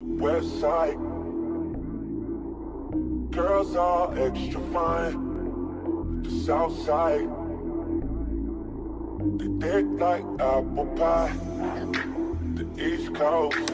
West side, girls are extra fine. The south side, they thick like apple pie. The east coast.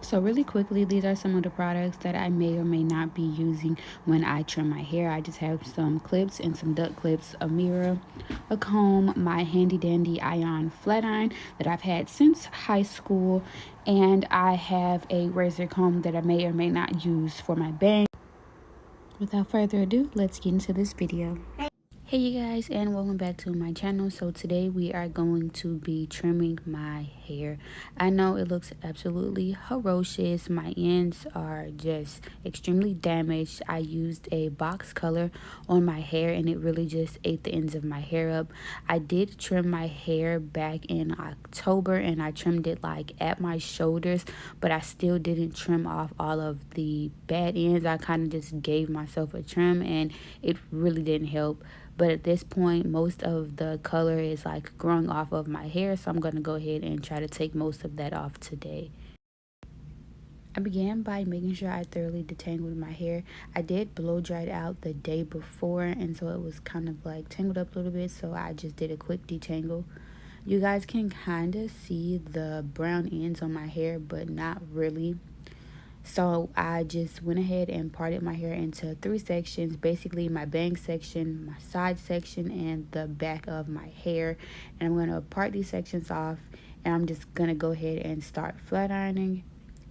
So really quickly, these are some of the products that I may or may not be using when I trim my hair. I just have some clips and some duck clips, a mirror, a comb, my handy dandy iron flat iron that I've had since high school, and I have a razor comb that I may or may not use for my bangs. Without further ado, let's get into this video. Hey you guys, and welcome back to my channel. So today we are going to be trimming my hair. I know it looks absolutely ferocious. My ends are just extremely damaged. I used a box color on my hair and it really just ate the ends of my hair up. I did trim my hair back in October and I trimmed it like at my shoulders, but I still didn't trim off all of the bad ends. I kind of just gave myself a trim and it really didn't help. But at this point, most of the color is like growing off of my hair, so I'm going to go ahead and try to take most of that off today. I began by making sure I thoroughly detangled my hair. I did blow dry it out the day before, and so it was kind of like tangled up a little bit, so I just did a quick detangle. You guys can kind of see the brown ends on my hair, but not really. So I just went ahead and parted my hair into 3 sections, basically my bang section, my side section, and the back of my hair. And I'm going to part these sections off, and I'm just going to go ahead and start flat ironing.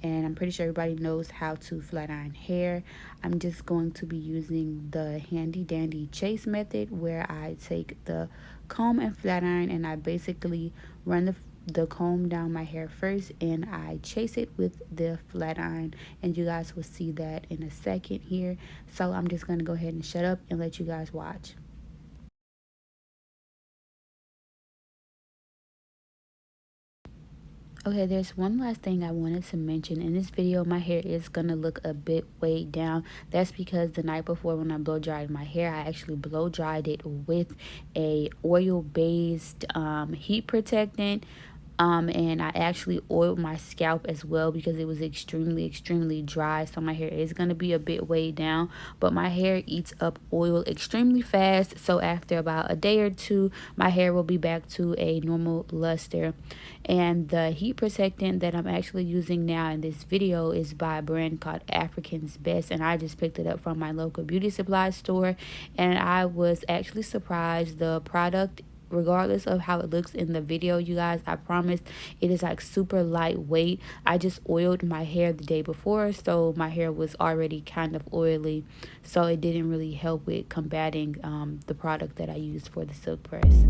And I'm pretty sure everybody knows how to flat iron hair. I'm just going to be using the handy dandy chase method, where I take the comb and flat iron and I basically run the comb down my hair first and I chase it with the flat iron, and you guys will see that in a second here. So I'm just going to go ahead and shut up and let you guys watch. Okay, there's one last thing I wanted to mention. In this video, my hair is going to look a bit weighed down. That's because the night before when I blow dried my hair, I actually blow dried it with a oil-based heat protectant. And I actually oiled my scalp as well because it was extremely dry, so my hair is going to be a bit weighed down, but my hair eats up oil extremely fast, so after about a day or two my hair will be back to a normal luster. And the heat protectant that I'm actually using now in this video is by a brand called African's Best, and I just picked it up from my local beauty supply store, and I was actually surprised. The product, regardless of how it looks in the video, you guys, I promise it is like super lightweight. I just oiled my hair the day before, so my hair was already kind of oily, so it didn't really help with combating the product that I used for the silk press.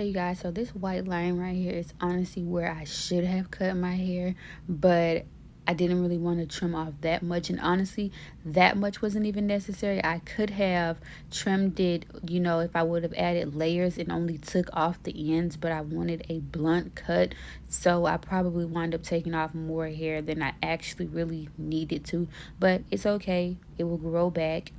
Okay, you guys, so this white line right here is honestly where I should have cut my hair, but I didn't really want to trim off that much. And honestly, that much wasn't even necessary. I could have trimmed it, if I would have added layers and only took off the ends, but I wanted a blunt cut. So I probably wound up taking off more hair than I actually really needed to. But it's okay, it will grow back.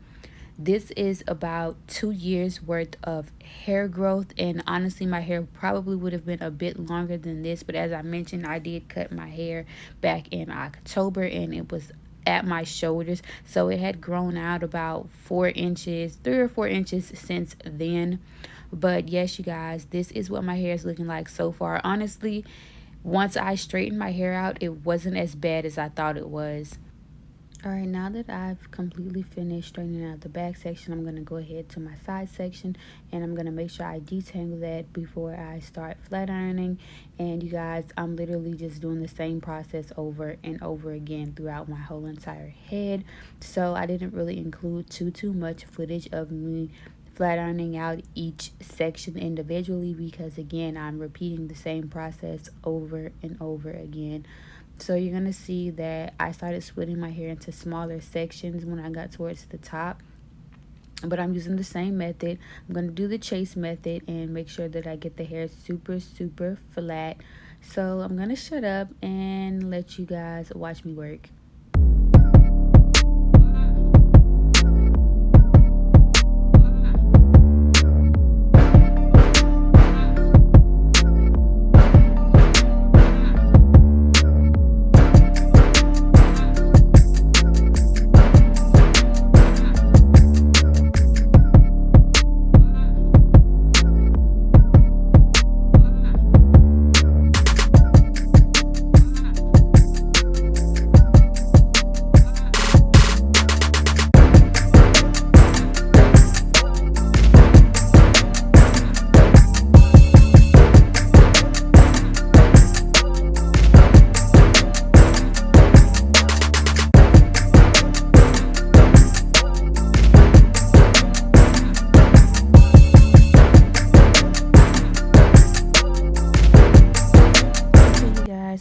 This is about 2 years worth of hair growth, and honestly, my hair probably would have been a bit longer than this, but as I mentioned, I did cut my hair back in October and it was at my shoulders, so it had grown out about 4 inches, 3 or 4 inches since then. But yes, you guys, this is what my hair is looking like so far. Honestly, once I straightened my hair out, it wasn't as bad as I thought it was. Alright, now that I've completely finished straightening out the back section, I'm going to go ahead to my side section and I'm going to make sure I detangle that before I start flat ironing. And you guys, I'm literally just doing the same process over and over again throughout my whole entire head. So I didn't really include too much footage of me flat ironing out each section individually because again, I'm repeating the same process over and over again. So you're going to see that I started splitting my hair into smaller sections when I got towards the top. But I'm using the same method. I'm going to do the chase method and make sure that I get the hair super flat. So I'm going to shut up and let you guys watch me work.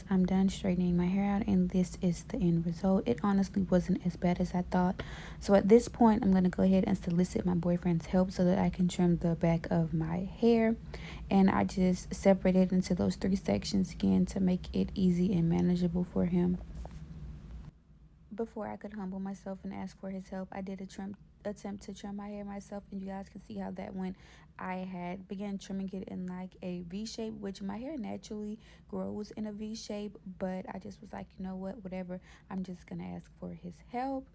I'm done straightening my hair out and this is the end result. It honestly wasn't as bad as I thought. So at this point, I'm going to go ahead and solicit my boyfriend's help so that I can trim the back of my hair. And I just separated into those 3 sections again to make it easy and manageable for him. Before I could humble myself and ask for his help, I did attempt to trim my hair myself, and you guys can see how that went. I had began trimming it in like a V shape, which my hair naturally grows in a V shape, but I just was like, you know what, whatever, I'm just gonna ask for his help.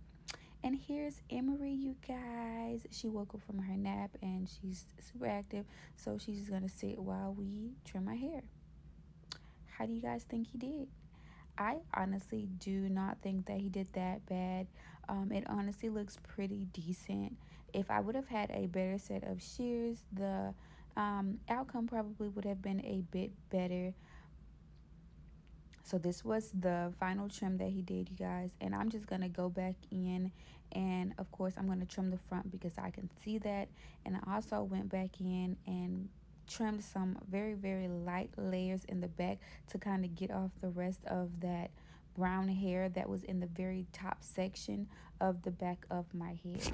And here's Emery, you guys. She woke up from her nap and she's super active, so she's just gonna sit while we trim my hair. How do you guys think he did? I honestly do not think that he did that bad. It honestly looks pretty decent. If I would have had a better set of shears, the outcome probably would have been a bit better. So this was the final trim that he did, you guys. And I'm just going to go back in and, of course, I'm going to trim the front because I can see that. And I also went back in and trimmed some very light layers in the back to kind of get off the rest of that brown hair that was in the very top section of the back of my head.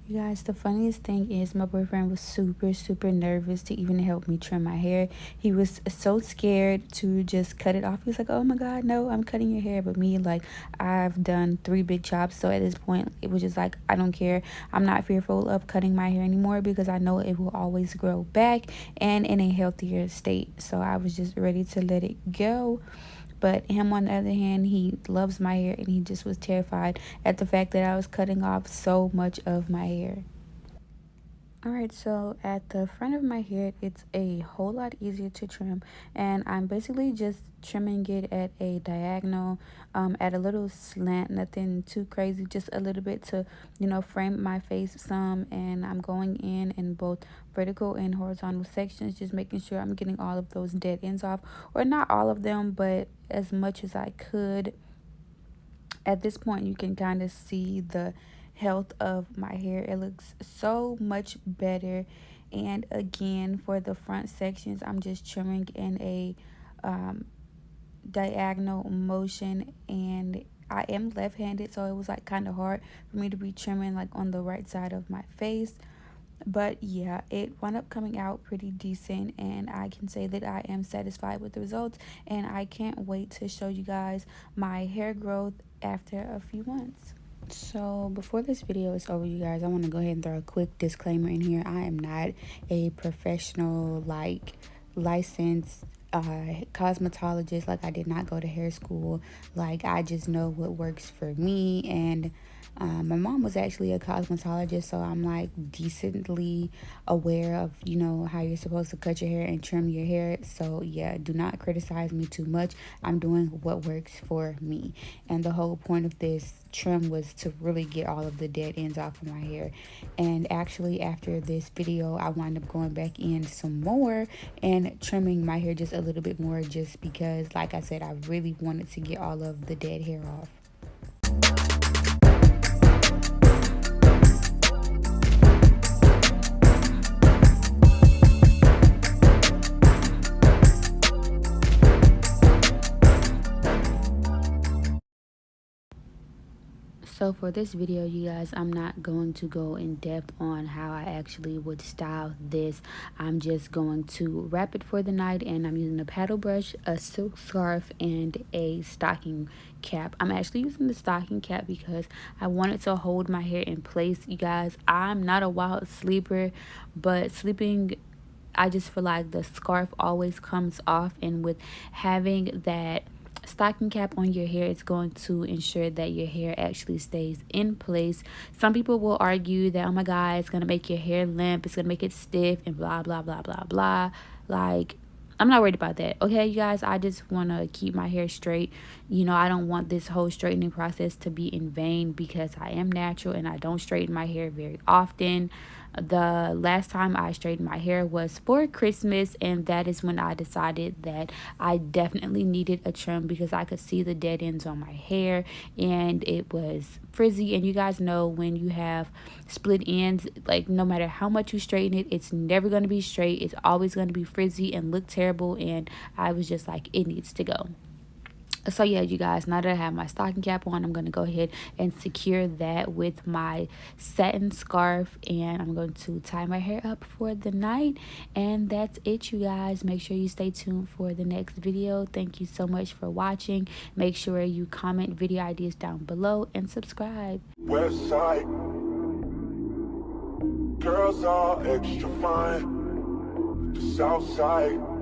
You guys, the funniest thing is my boyfriend was super nervous to even help me trim my hair. He was so scared to just cut it off. He was like, oh my God, no, I'm cutting your hair. But me, like, I've done 3 big chops. So at this point, it was just like, I don't care. I'm not fearful of cutting my hair anymore because I know it will always grow back and in a healthier state. So I was just ready to let it go. But him, on the other hand, he loves my hair and he just was terrified at the fact that I was cutting off so much of my hair. Alright, so at the front of my head, it's a whole lot easier to trim, and I'm basically just trimming it at a diagonal, at a little slant, nothing too crazy, just a little bit to, frame my face some, and I'm going in both vertical and horizontal sections, just making sure I'm getting all of those dead ends off, or not all of them, but as much as I could. At this point, you can kind of see the health of my hair. It looks so much better, And again, for the front sections, I'm just trimming in a diagonal motion, and I am left-handed, so it was like kind of hard for me to be trimming like on the right side of my face. But yeah, it wound up coming out pretty decent, and I can say that I am satisfied with the results, and I can't wait to show you guys my hair growth after a few months. So before this video is over, you guys, I want to go ahead and throw a quick disclaimer in here. I am not a professional, like, licensed cosmetologist. Like, I did not go to hair school. Like, I just know what works for me. And my mom was actually a cosmetologist, so I'm like decently aware of, you know, how you're supposed to cut your hair and trim your hair. So yeah, do not criticize me too much. I'm doing what works for me. And the whole point of this trim was to really get all of the dead ends off of my hair. And actually, after this video, I wind up going back in some more and trimming my hair just a little bit more, just because, like I said, I really wanted to get all of the dead hair off. So for this video, you guys, I'm not going to go in depth on how I actually would style this. I'm just going to wrap it for the night, and I'm using a paddle brush, a silk scarf, and a stocking cap. I'm actually using the stocking cap because I wanted to hold my hair in place. You guys, I'm not a wild sleeper, but sleeping, I just feel like the scarf always comes off, and with having that stocking cap on your hair, it's going to ensure that your hair actually stays in place. Some people will argue that, oh my god, it's gonna make your hair limp, it's gonna make it stiff, and blah blah blah blah blah. Like, I'm not worried about that, okay, you guys? I just want to keep my hair straight. You know, I don't want this whole straightening process to be in vain, because I am natural and I don't straighten my hair very often. The last time I straightened my hair was for Christmas, and that is when I decided that I definitely needed a trim, because I could see the dead ends on my hair and it was frizzy. And you guys know, when you have split ends, like, no matter how much you straighten it, it's never going to be straight. It's always going to be frizzy and look terrible, and I was just like, it needs to go. So yeah, you guys, now that I have my stocking cap on, I'm going to go ahead and secure that with my satin scarf, and I'm going to tie my hair up for the night. And that's it, you guys. Make sure you stay tuned for the next video. Thank you so much for watching. Make sure you comment video ideas down below and subscribe. West side. Girls are extra fine. The south side.